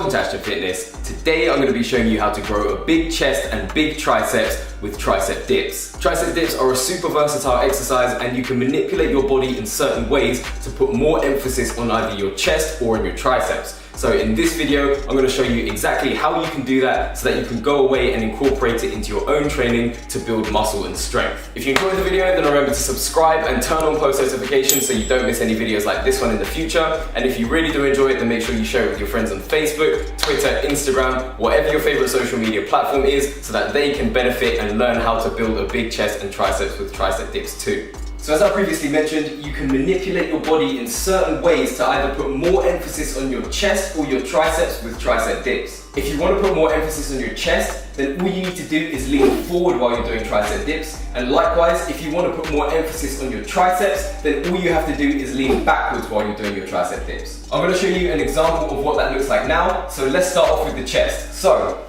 welcome to Ashton Fitness. Today I'm going to be showing you how to grow a big chest and big triceps with tricep dips. Tricep dips are a super versatile exercise and you can manipulate your body in certain ways to put more emphasis on either your chest or in your triceps. So in this video, I'm going to show you exactly how you can do that so that you can go away and incorporate it into your own training to build muscle and strength. If you enjoyed the video, then remember to subscribe and turn on post notifications so you don't miss any videos like this one in the future. And if you really do enjoy it, then make sure you share it with your friends on Facebook, Twitter, Instagram, whatever your favorite social media platform is, so that they can benefit and learn how to build a big chest and triceps with tricep dips too. So as I previously mentioned, you can manipulate your body in certain ways to either put more emphasis on your chest or your triceps with tricep dips. If you want to put more emphasis on your chest, then all you need to do is lean forward while you're doing tricep dips. And likewise, if you want to put more emphasis on your triceps, then all you have to do is lean backwards while you're doing your tricep dips. I'm going to show you an example of what that looks like now. So let's start off with the chest. So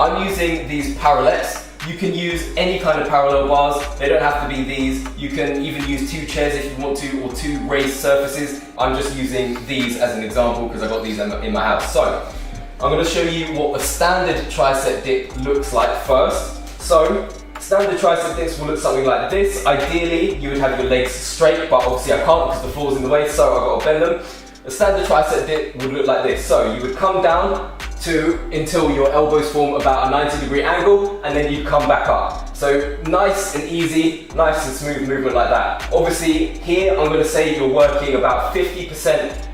I'm using these parallettes. You can use any kind of parallel bars, they don't have to be these. You can even use two chairs if you want to, or two raised surfaces. I'm just using these as an example because I got these in my house. So I'm going to show you what a standard tricep dip looks like first. So standard tricep dips will look something like this. Ideally you would have your legs straight, but obviously I can't because the floor's in the way, so I've got to bend them. A standard tricep dip would look like this. So you would come down until your elbows form about a 90-degree angle, and then you come back up. So nice and easy, nice and smooth movement like that. Obviously here I'm going to say you're working about 50%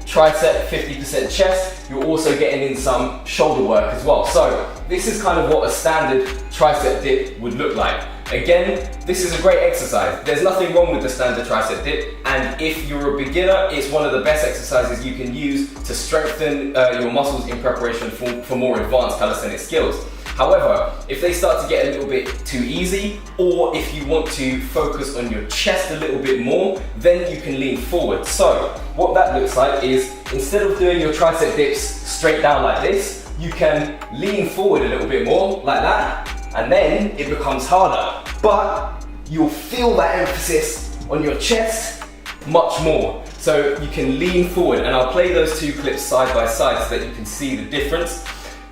tricep, 50% chest. You're also getting in some shoulder work as well. So this is kind of what a standard tricep dip would look like. Again, this is a great exercise. There's nothing wrong with the standard tricep dip, and if you're a beginner, it's one of the best exercises you can use to strengthen your muscles in preparation for more advanced calisthenic skills. However, if they start to get a little bit too easy, or if you want to focus on your chest a little bit more, then you can lean forward. So what that looks like is, instead of doing your tricep dips straight down like this, you can lean forward a little bit more like that, and then it becomes harder, but you'll feel that emphasis on your chest much more. So you can lean forward, and I'll play those two clips side by side so that you can see the difference.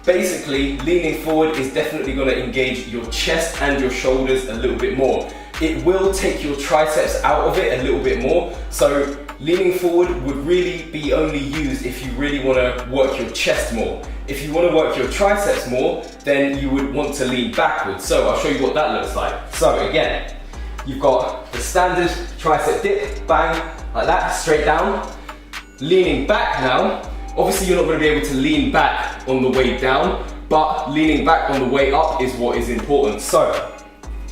Basically, leaning forward is definitely going to engage your chest and your shoulders a little bit more. It will take your triceps out of it a little bit more, so leaning forward would really be only used if you really want to work your chest more. If you want to work your triceps more, then you would want to lean backwards. So I'll show you what that looks like. So again, you've got the standard tricep dip, bang, like that, straight down. Leaning back now, obviously you're not going to be able to lean back on the way down, but leaning back on the way up is what is important. So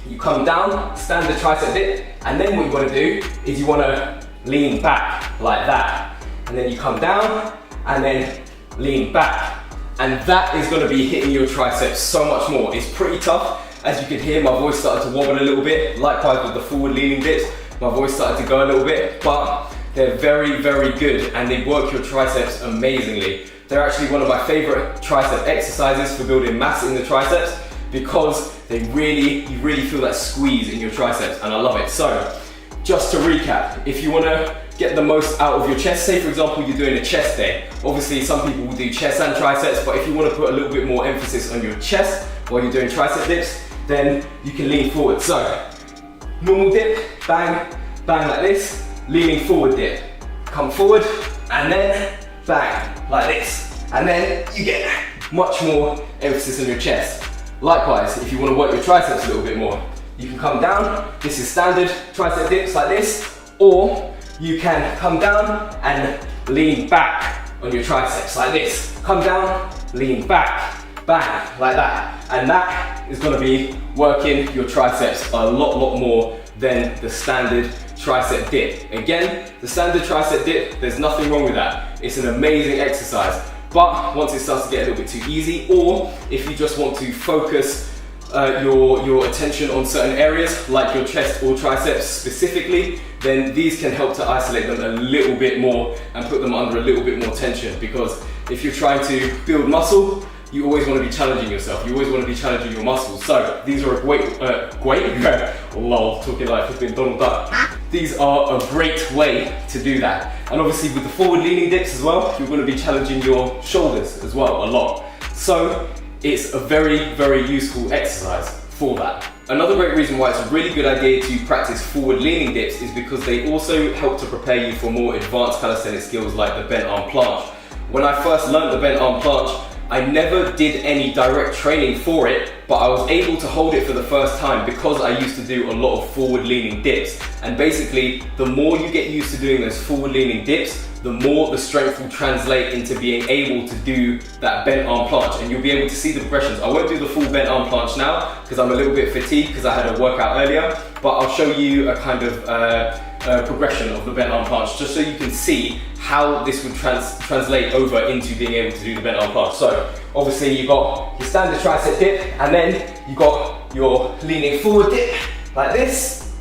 you come down, standard tricep dip, and then what you want to do is you want to lean back like that. And then you come down, and then lean back. And that is going to be hitting your triceps so much more. It's pretty tough. As you can hear, my voice started to wobble a little bit. Likewise with the forward leaning dips, my voice started to go a little bit, but they're very, very good and they work your triceps amazingly. They're actually one of my favorite tricep exercises for building mass in the triceps because you really feel that squeeze in your triceps, and I love it. So just to recap, if you want to get the most out of your chest, say for example you're doing a chest day, obviously some people will do chest and triceps, but if you want to put a little bit more emphasis on your chest while you're doing tricep dips, then you can lean forward. So normal dip, bang, bang like this, leaning forward dip, come forward, and then bang, like this, and then you get much more emphasis on your chest. Likewise, if you want to work your triceps a little bit more, you can come down, this is standard tricep dips like this, or you can come down and lean back on your triceps like this. Come down, lean back, bang, like that. And that is going to be working your triceps a lot more than the standard tricep dip. Again, the standard tricep dip, there's nothing wrong with that. It's an amazing exercise. But once it starts to get a little bit too easy, or if you just want to focus your attention on certain areas like your chest or triceps specifically, then these can help to isolate them a little bit more and put them under a little bit more tension, because if you're trying to build muscle, you always want to be challenging yourself. You always want to be challenging your muscles. So these are a great, lol, talking like flipping Donald Duck. these are a great way to do that. And obviously with the forward leaning dips as well, you're going to be challenging your shoulders as well a lot. So it's a very, very useful exercise for that. Another great reason why it's a really good idea to practice forward leaning dips is because they also help to prepare you for more advanced calisthenic skills like the bent arm planche. When I first learned the bent arm planche, I never did any direct training for it, but I was able to hold it for the first time because I used to do a lot of forward leaning dips. And basically, the more you get used to doing those forward leaning dips, the more the strength will translate into being able to do that bent arm planche, and you'll be able to see the progressions. I won't do the full bent arm planche now because I'm a little bit fatigued because I had a workout earlier, but I'll show you a kind of progression of the bent arm planche just so you can see how this would translate over into being able to do the bent arm planche. So obviously you've got your standard tricep dip, and then you've got your leaning forward dip like this,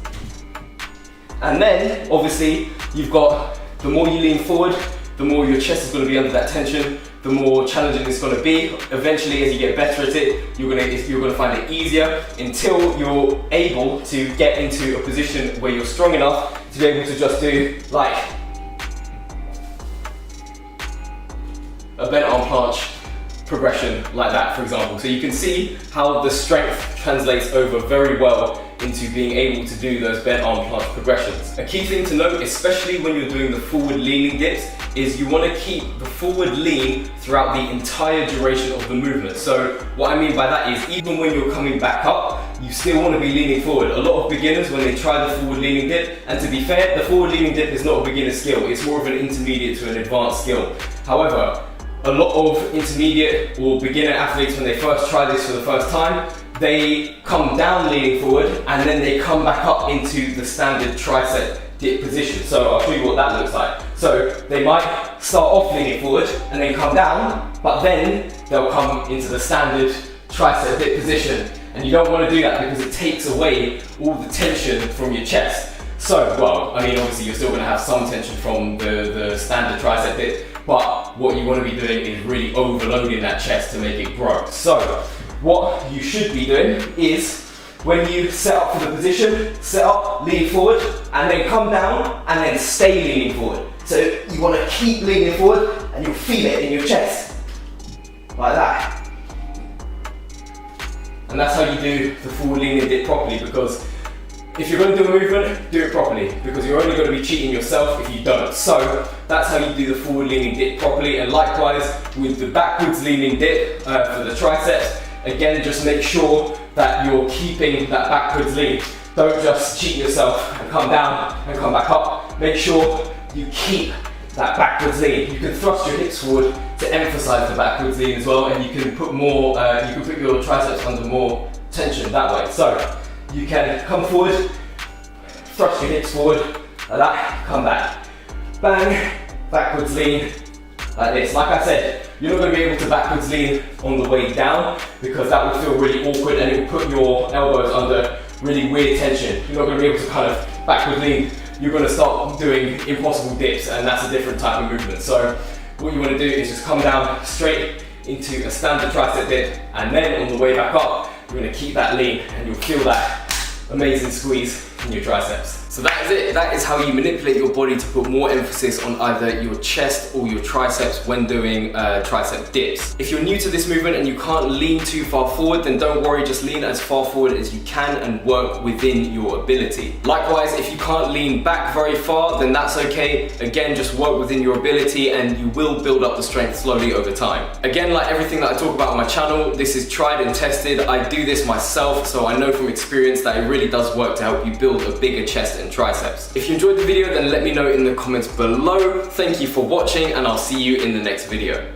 and then obviously you've got, the more you lean forward, the more your chest is going to be under that tension, the more challenging it's going to be. Eventually, as you get better at it, you're going to find it easier until you're able to get into a position where you're strong enough to be able to just do like a bent arm planche progression like that, for example. So you can see how the strength translates over very well into being able to do those bent arm planche progressions. A key thing to note, especially when you're doing the forward leaning dips, is you want to keep the forward lean throughout the entire duration of the movement. So what I mean by that is, even when you're coming back up, you still want to be leaning forward. A lot of beginners, when they try the forward leaning dip, and to be fair, the forward leaning dip is not a beginner skill, it's more of an intermediate to an advanced skill. However, a lot of intermediate or beginner athletes, when they first try this for the first time, they come down leaning forward and then they come back up into the standard tricep dip position. So I'll show you what that looks like. So they might start off leaning forward and then come down, but then they'll come into the standard tricep dip position. And you don't want to do that because it takes away all the tension from your chest. So, well, I mean, obviously you're still going to have some tension from the standard tricep dip, but what you want to be doing is really overloading that chest to make it grow. So what you should be doing is, when you set up for the position, set up, lean forward, and then come down, and then stay leaning forward. So you want to keep leaning forward, and you'll feel it in your chest, like that. And that's how you do the forward leaning dip properly, because if you're going to do a movement, do it properly, because you're only going to be cheating yourself if you don't. So that's how you do the forward leaning dip properly. And likewise with the backwards leaning dip for the triceps, again, just make sure that you're keeping that backwards lean. Don't just cheat yourself and come down and come back up. Make sure you keep that backwards lean. You can thrust your hips forward to emphasize the backwards lean as well, and you can put more, you can put your triceps under more tension that way. So you can come forward, thrust your hips forward, like that, come back. Bang, backwards lean, like this. Like I said, you're not going to be able to backwards lean on the way down because that would feel really awkward and it would put your elbows under really weird tension. You're not going to be able to kind of backward lean. You're going to start doing impossible dips, and that's a different type of movement. So what you want to do is just come down straight into a standard tricep dip, and then on the way back up, you're going to keep that lean and you'll feel that amazing squeeze in your triceps. So that is it. That is how you manipulate your body to put more emphasis on either your chest or your triceps when doing tricep dips. If you're new to this movement and you can't lean too far forward, then don't worry, just lean as far forward as you can and work within your ability. Likewise, if you can't lean back very far, then that's okay. Again, just work within your ability and you will build up the strength slowly over time. Again, like everything that I talk about on my channel, this is tried and tested. I do this myself, so I know from experience that it really does work to help you build a bigger chest and triceps. If you enjoyed the video, then let me know in the comments below. Thank you for watching, and I'll see you in the next video.